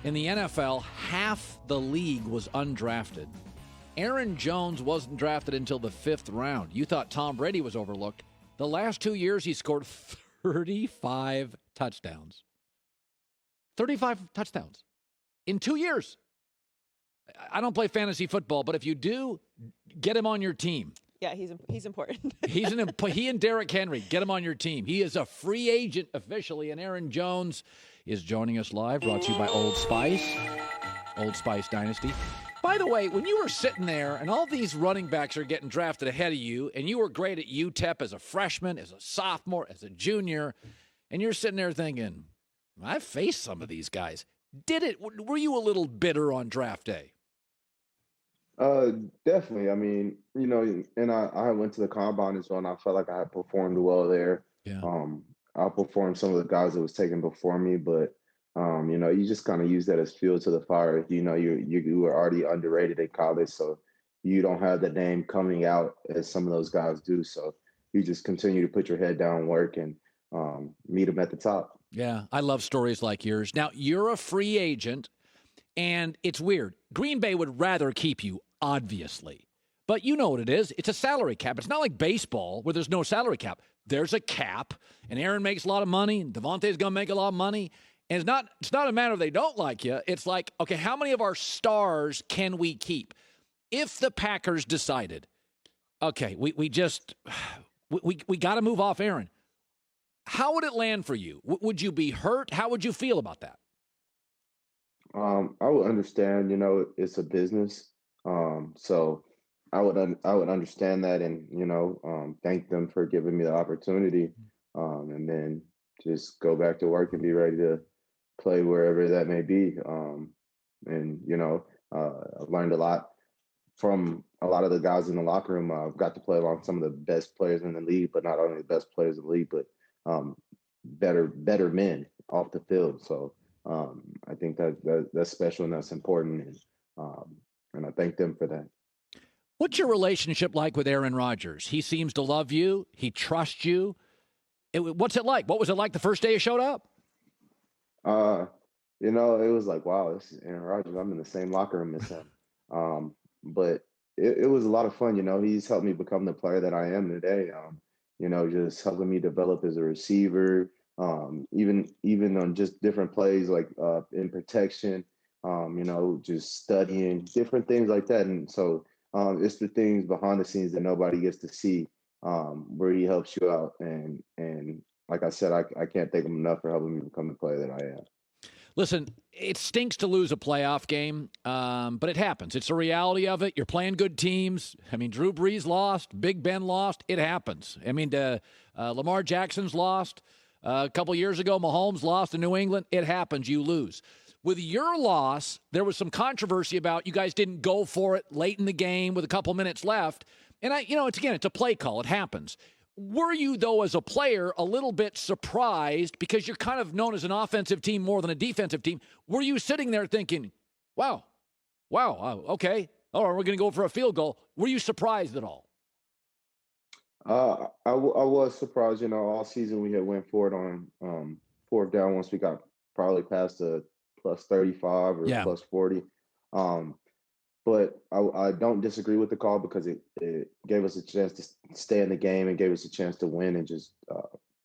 In the NFL, half the league was undrafted. Aaron Jones wasn't drafted until the 5th round. You thought Tom Brady was overlooked. The last 2 years, he scored 35 touchdowns. 35 touchdowns in 2 years. I don't play fantasy football, but if you do, get him on your team. Yeah, he's important. He and Derrick Henry, get him on your team. He is a free agent officially, and Aaron Jones is joining us live, brought to you by Old Spice Dynasty. By the way, when you were sitting there and all these running backs are getting drafted ahead of you, and you were great at UTEP as a freshman, as a sophomore, as a junior, and you're sitting there thinking, I've faced some of these guys. Were you a little bitter on draft day? Definitely. I mean, and I went to the combine as well, and I felt like I had performed well there. Yeah. I outperformed some of the guys that was taken before me, but you just kind of use that as fuel to the fire. You were already underrated in college, so you don't have the name coming out as some of those guys do. So you just continue to put your head down, work, and meet them at the top. Yeah, I love stories like yours. Now, you're a free agent, and it's weird. Green Bay would rather keep you, obviously. But you know what it is. It's a salary cap. It's not like baseball where there's no salary cap. There's a cap, and Aaron makes a lot of money, and Devontae's going to make a lot of money. And it's not a matter of they don't like you. It's like, okay, how many of our stars can we keep? If the Packers decided, okay, we got to move off Aaron, how would it land for you? Would you be hurt? How would you feel about that? I would understand, it's a business. So I would understand that and, thank them for giving me the opportunity. And then just go back to work and be ready to play wherever that may be. I've learned a lot from a lot of the guys in the locker room. I've got to play along some of the best players in the league, but not only the best players in the league, but better men off the field. So I think that's special and that's important. And I thank them for that. What's your relationship like with Aaron Rodgers? He seems to love you. He trusts you. What's it like? What was it like the first day you showed up? It was like, wow, this is Aaron Rodgers. I'm in the same locker room as him. But it was a lot of fun. He's helped me become the player that I am today. Just helping me develop as a receiver, even on just different plays, like in protection, just studying different things like that. And so it's the things behind the scenes that nobody gets to see, where he helps you out. And like I said, I can't thank him enough for helping me become the player that I am. Listen, it stinks to lose a playoff game, but it happens. It's the reality of it. You're playing good teams. I mean, Drew Brees lost. Big Ben lost. It happens. I mean, Lamar Jackson's lost. A couple years ago, Mahomes lost in New England. It happens. You lose. With your loss, there was some controversy about you guys didn't go for it late in the game with a couple minutes left. And it's a play call. It happens. Were you, though, as a player, a little bit surprised because you're kind of known as an offensive team more than a defensive team? Were you sitting there thinking, wow, okay, all right, we're going to go for a field goal? Were you surprised at all? I was surprised. All season we had went for it on fourth down once we got probably past the plus 35 or plus 40. But I don't disagree with the call because it gave us a chance to stay in the game and gave us a chance to win and just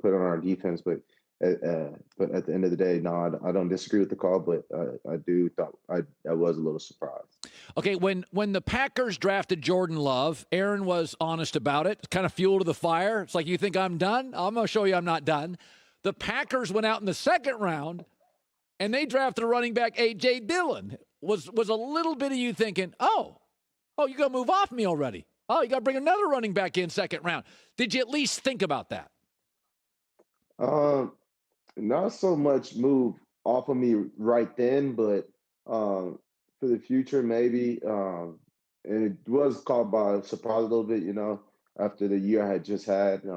put on our defense. But at the end of the day, no, I don't disagree with the call, but I was a little surprised. Okay, when the Packers drafted Jordan Love, Aaron was honest about it. It's kind of fuel to the fire. It's like, you think I'm done? I'm going to show you I'm not done. The Packers went out in the second round, and they drafted a running back, A.J. Dillon. Was a little bit of you thinking, oh, you're going to move off me already. Oh, you got to bring another running back in second round. Did you at least think about that? Not so much move off of me right then, but for the future, maybe. And it was caught by surprise a little bit, after the year I had just had.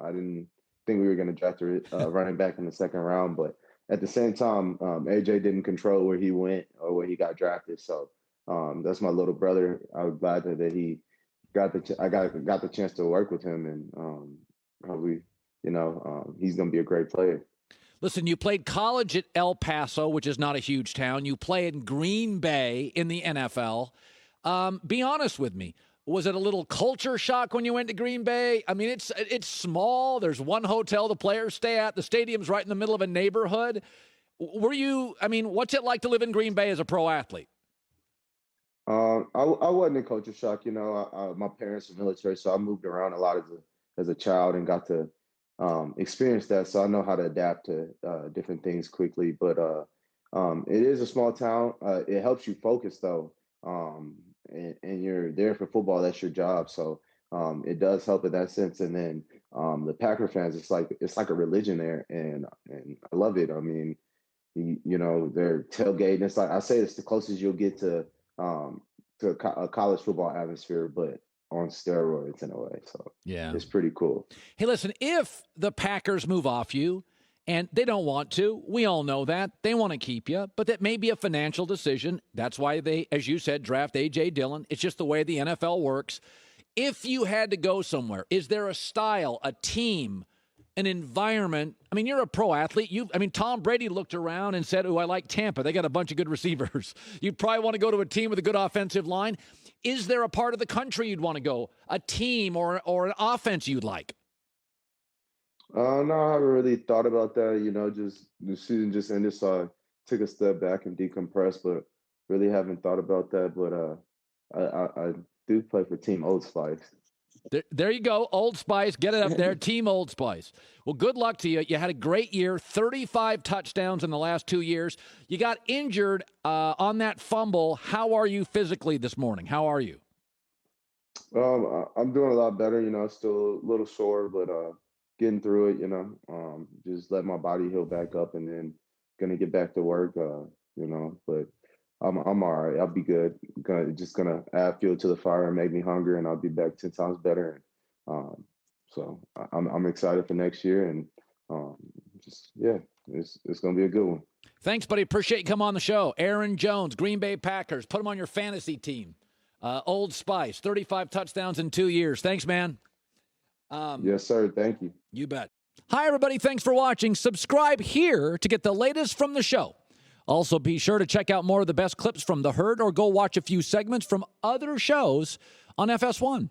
I didn't think we were going to draft a running back in the second round, but at the same time, AJ didn't control where he went or where he got drafted. So that's my little brother. I was glad that he got the chance to work with him, and probably he's going to be a great player. Listen, you played college at El Paso, which is not a huge town. You play in Green Bay in the NFL. Be honest with me. Was it a little culture shock when you went to Green Bay? I mean, it's small. There's one hotel the players stay at. The stadium's right in the middle of a neighborhood. What's it like to live in Green Bay as a pro athlete? I wasn't in culture shock. My parents are military, so I moved around a lot as a child and got to experience that. So I know how to adapt to different things quickly. But it is a small town. It helps you focus, though. And you're there for football. That's your job. So it does help in that sense. And then the Packer fans, it's like a religion there, and I love it. I mean, they're tailgating. It's like I say, it's the closest you'll get to a college football atmosphere, but on steroids in a way. So yeah, it's pretty cool. Hey, listen, if the Packers move off you, and they don't want to, we all know that. They want to keep you, but that may be a financial decision. That's why they, as you said, draft A.J. Dillon. It's just the way the NFL works. If you had to go somewhere, is there a style, a team, an environment? I mean, you're a pro athlete. Tom Brady looked around and said, I like Tampa. They got a bunch of good receivers. You'd probably want to go to a team with a good offensive line. Is there a part of the country you'd want to go, a team or an offense you'd like? No, I haven't really thought about that. Just the season just ended, so I took a step back and decompressed, but really haven't thought about that. But I do play for Team Old Spice. There you go, Old Spice. Get it up there, Team Old Spice. Well, good luck to you. You had a great year, 35 touchdowns in the last 2 years. You got injured on that fumble. How are you physically this morning? How are you? I'm doing a lot better. Still a little sore, but getting through it. Just let my body heal back up, and then gonna get back to work. But I'm all right. I'll be good. Gonna add fuel to the fire and make me hungry, and I'll be back 10 times better. So I'm excited for next year, and it's gonna be a good one. Thanks, buddy. Appreciate you coming on the show. Aaron Jones, Green Bay Packers. Put him on your fantasy team. Old Spice, 35 touchdowns in 2 years. Thanks, man. Yes, sir. Thank you. You bet. Hi, everybody. Thanks for watching. Subscribe here to get the latest from the show. Also, be sure to check out more of the best clips from The Herd or go watch a few segments from other shows on FS1.